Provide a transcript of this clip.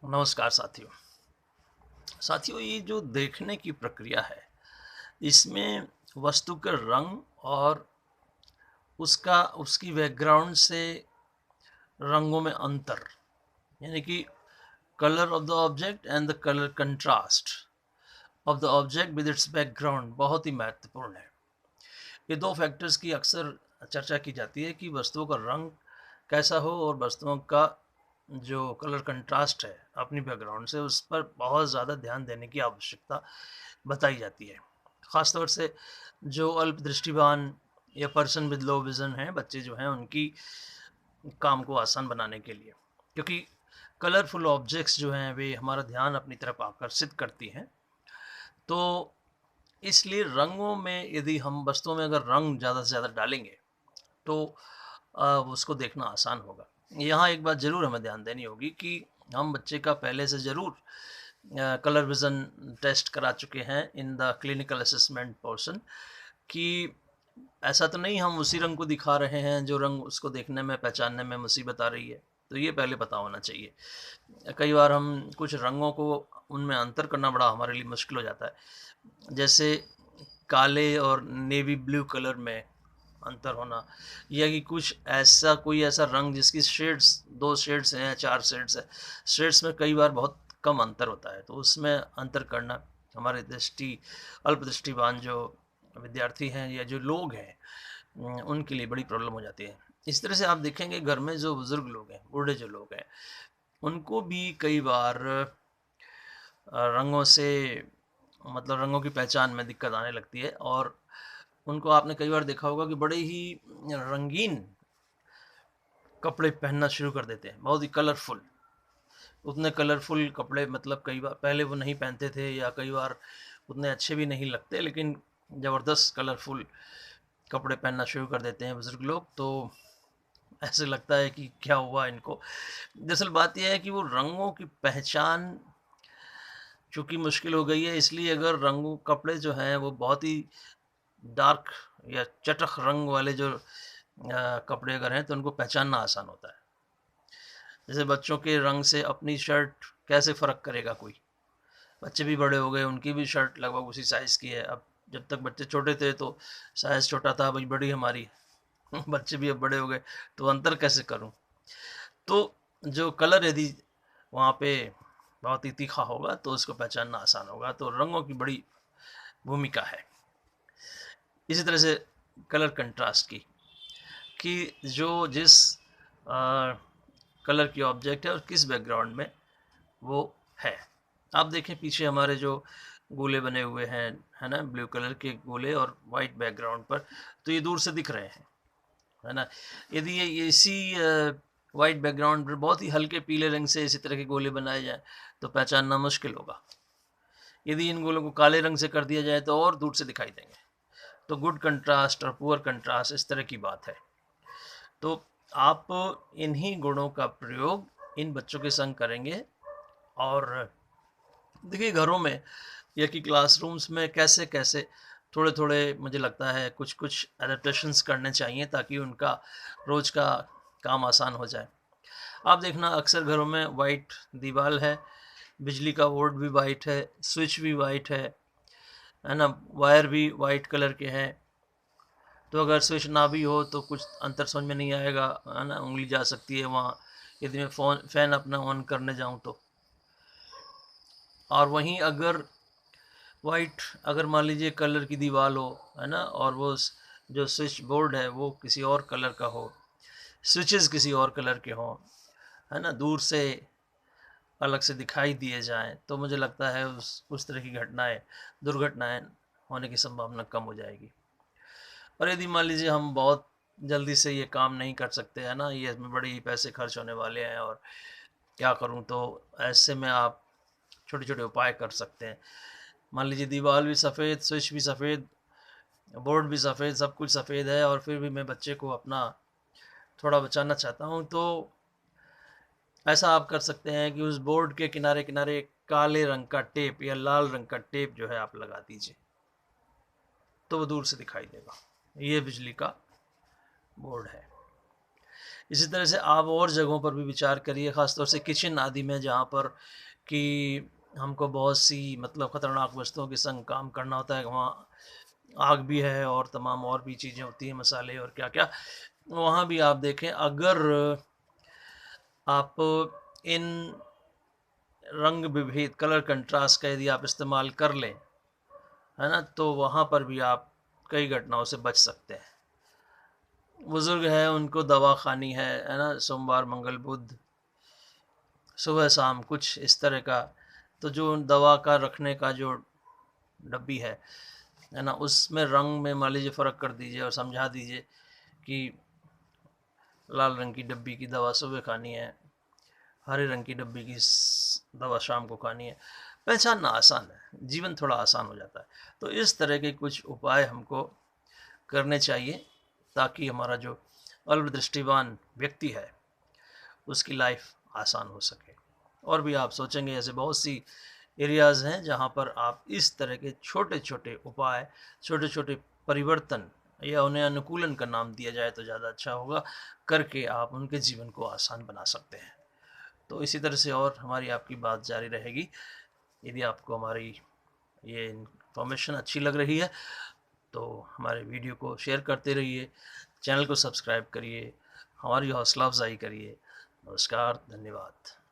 नमस्कार साथियों। साथियों, ये जो देखने की प्रक्रिया है, इसमें वस्तु के रंग और उसकी बैकग्राउंड से रंगों में अंतर, यानी कि colour of the object and the colour contrast of the object with its background बहुत ही महत्वपूर्ण है। ये दो फैक्टर्स की अक्सर चर्चा की जाती है कि वस्तुओं का रंग कैसा हो और वस्तुओं का जो कलर कंट्रास्ट है अपनी बैकग्राउंड से, उस पर बहुत ज़्यादा ध्यान देने की आवश्यकता बताई जाती है। ख़ास तौर से जो अल्प दृष्टिवान या पर्सन विद लो विज़न हैं, बच्चे जो हैं, उनकी काम को आसान बनाने के लिए, क्योंकि कलरफुल ऑब्जेक्ट्स जो हैं वे हमारा ध्यान अपनी तरफ आकर्षित करती हैं। तो इसलिए रंगों में, यदि हम वस्तुओं में अगर रंग ज़्यादा से ज़्यादा डालेंगे तो उसको देखना आसान होगा। यहाँ एक बात ज़रूर हमें ध्यान देनी होगी कि हम बच्चे का पहले से ज़रूर कलर विज़न टेस्ट करा चुके हैं in the clinical assessment portion, कि ऐसा तो नहीं हम उसी रंग को दिखा रहे हैं जो रंग उसको देखने में, पहचानने में मुसीबत आ रही है। तो ये पहले पता होना चाहिए। कई बार हम कुछ रंगों को, उनमें अंतर करना बड़ा हमारे लिए मुश्किल हो जाता है। जैसे काले और नेवी ब्लू कलर में अंतर होना, या कि कुछ ऐसा, कोई ऐसा रंग जिसकी शेड्स 2 शेड्स हैं, 4 शेड्स हैं। शेड्स में कई बार बहुत कम अंतर होता है, तो उसमें अंतर करना हमारे अल्प दृष्टिवान जो विद्यार्थी हैं या जो लोग हैं, उनके लिए बड़ी प्रॉब्लम हो जाती है। इस तरह से आप देखेंगे घर में जो बुज़ुर्ग लोग हैं, बूढ़े जो लोग हैं, उनको भी कई बार रंगों से, मतलब रंगों की पहचान में दिक्कत आने लगती है, और उनको आपने कई बार देखा होगा कि बड़े ही रंगीन कपड़े पहनना शुरू कर देते हैं, बहुत ही कलरफुल। उतने कलरफुल कपड़े, मतलब कई बार पहले वो नहीं पहनते थे, या कई बार उतने अच्छे भी नहीं लगते, लेकिन ज़बरदस्त कलरफुल कपड़े पहनना शुरू कर देते हैं बुज़ुर्ग लोग। तो ऐसे लगता है कि क्या हुआ इनको। दरअसल बात यह है कि वो रंगों की पहचान चूँकि मुश्किल हो गई है, इसलिए अगर रंगों कपड़े जो हैं वो बहुत ही डार्क या चटक रंग वाले जो कपड़े अगर हैं, तो उनको पहचानना आसान होता है। जैसे बच्चों के रंग से अपनी शर्ट कैसे फ़र्क करेगा कोई? बच्चे भी बड़े हो गए, उनकी भी शर्ट लगभग उसी साइज़ की है। अब जब तक बच्चे छोटे थे तो साइज़ छोटा था, भाई बड़ी हमारी बच्चे भी अब बड़े हो गए, तो अंतर कैसे करूँ? तो जो कलर यदि वहाँ पे बहुत ही तीखा होगा तो उसको पहचानना आसान होगा। तो रंगों की बड़ी भूमिका है। इसी तरह से कलर कंट्रास्ट की, कि जो जिस कलर की ऑब्जेक्ट है और किस बैकग्राउंड में वो है। आप देखें पीछे हमारे जो गोले बने हुए हैं, है ना, ब्लू कलर के गोले और वाइट बैकग्राउंड पर, तो ये दूर से दिख रहे हैं, है ना। यदि ये इसी वाइट बैकग्राउंड पर बहुत ही हल्के पीले रंग से इसी तरह के गोले बनाए जाएँ, तो पहचानना मुश्किल होगा। यदि इन गोलों को काले रंग से कर दिया जाए तो और दूर से दिखाई देंगे। तो गुड कंट्रास्ट और पुअर कंट्रास्ट, इस तरह की बात है। तो आप इन्हीं गुणों का प्रयोग इन बच्चों के संग करेंगे, और देखिए घरों में या कि क्लासरूम्स में कैसे-कैसे थोड़े-थोड़े, मुझे लगता है कुछ-कुछ एडेप्टेशंस करने चाहिए, ताकि उनका रोज़ का काम आसान हो जाए। आप देखना अक्सर घरों में वाइट दीवार है, बिजली का बोर्ड भी वाइट है, स्विच भी वाइट है ना, वायर भी वाइट कलर के हैं। तो अगर स्विच ना भी हो तो कुछ अंतर समझ में नहीं आएगा, है ना, उँगली जा सकती है वहाँ, यदि मैं फ़ैन अपना ऑन करने जाऊँ तो। और वहीं अगर वाइट, अगर मान लीजिए कलर की दीवार हो, है ना, और वो जो स्विच बोर्ड है वो किसी और कलर का हो, स्विचेस किसी और कलर के हों, है ना, दूर से अलग से दिखाई दिए जाएँ, तो मुझे लगता है उस तरह की दुर्घटनाएँ होने की संभावना कम हो जाएगी। और यदि मान लीजिए हम बहुत जल्दी से ये काम नहीं कर सकते, है ना, ये इसमें बड़े ही पैसे खर्च होने वाले हैं और क्या करूँ, तो ऐसे में आप छोटे-छोटे उपाय कर सकते हैं। मान लीजिए दीवार भी सफ़ेद, स्विच भी सफ़ेद, बोर्ड भी सफ़ेद, सब कुछ सफ़ेद है, और फिर भी मैं बच्चे को अपना थोड़ा बचाना चाहता हूँ, तो ऐसा आप कर सकते हैं कि उस बोर्ड के किनारे-किनारे काले रंग का टेप या लाल रंग का टेप जो है आप लगा दीजिए, तो वो दूर से दिखाई देगा। ये बिजली का बोर्ड है। इसी तरह से आप और जगहों पर भी विचार करिए, ख़ास तौर से किचन आदि में, जहाँ पर कि हमको बहुत सी मतलब ख़तरनाक वस्तुओं के संग काम करना होता है। वहाँ आग भी है और तमाम और भी चीज़ें होती हैं, मसाले और क्या-क्या। वहाँ भी आप देखें, अगर आप इन रंग विभेद, कलर कंट्रास्ट का यदि आप इस्तेमाल कर लें, है ना, तो वहाँ पर भी आप कई घटनाओं से बच सकते हैं। बुज़ुर्ग हैं, उनको दवा खानी है ना, सोमवार, मंगल, बुध, सुबह शाम कुछ इस तरह का, तो जो दवा का रखने का जो डब्बी है ना, उसमें रंग में मान लीजिए फ़र्क कर दीजिए और समझा दीजिए कि लाल रंग की डब्बी की दवा सुबह खानी है, हरे रंग की डब्बी की दवा शाम को खानी है। पहचानना आसान है, जीवन थोड़ा आसान हो जाता है। तो इस तरह के कुछ उपाय हमको करने चाहिए, ताकि हमारा जो अल्पदृष्टिवान व्यक्ति है, उसकी लाइफ आसान हो सके। और भी आप सोचेंगे ऐसे बहुत सी एरियाज़ हैं जहाँ पर आप इस तरह के छोटे-छोटे उपाय, छोटे-छोटे परिवर्तन, या उन्हें अनुकूलन का नाम दिया जाए तो ज़्यादा अच्छा होगा, करके आप उनके जीवन को आसान बना सकते हैं। तो इसी तरह से और हमारी आपकी बात जारी रहेगी। यदि आपको हमारी ये इन्फॉर्मेशन अच्छी लग रही है, तो हमारे वीडियो को शेयर करते रहिए, चैनल को सब्सक्राइब करिए, हमारी हौसला अफ़ज़ाई करिए। नमस्कार, धन्यवाद।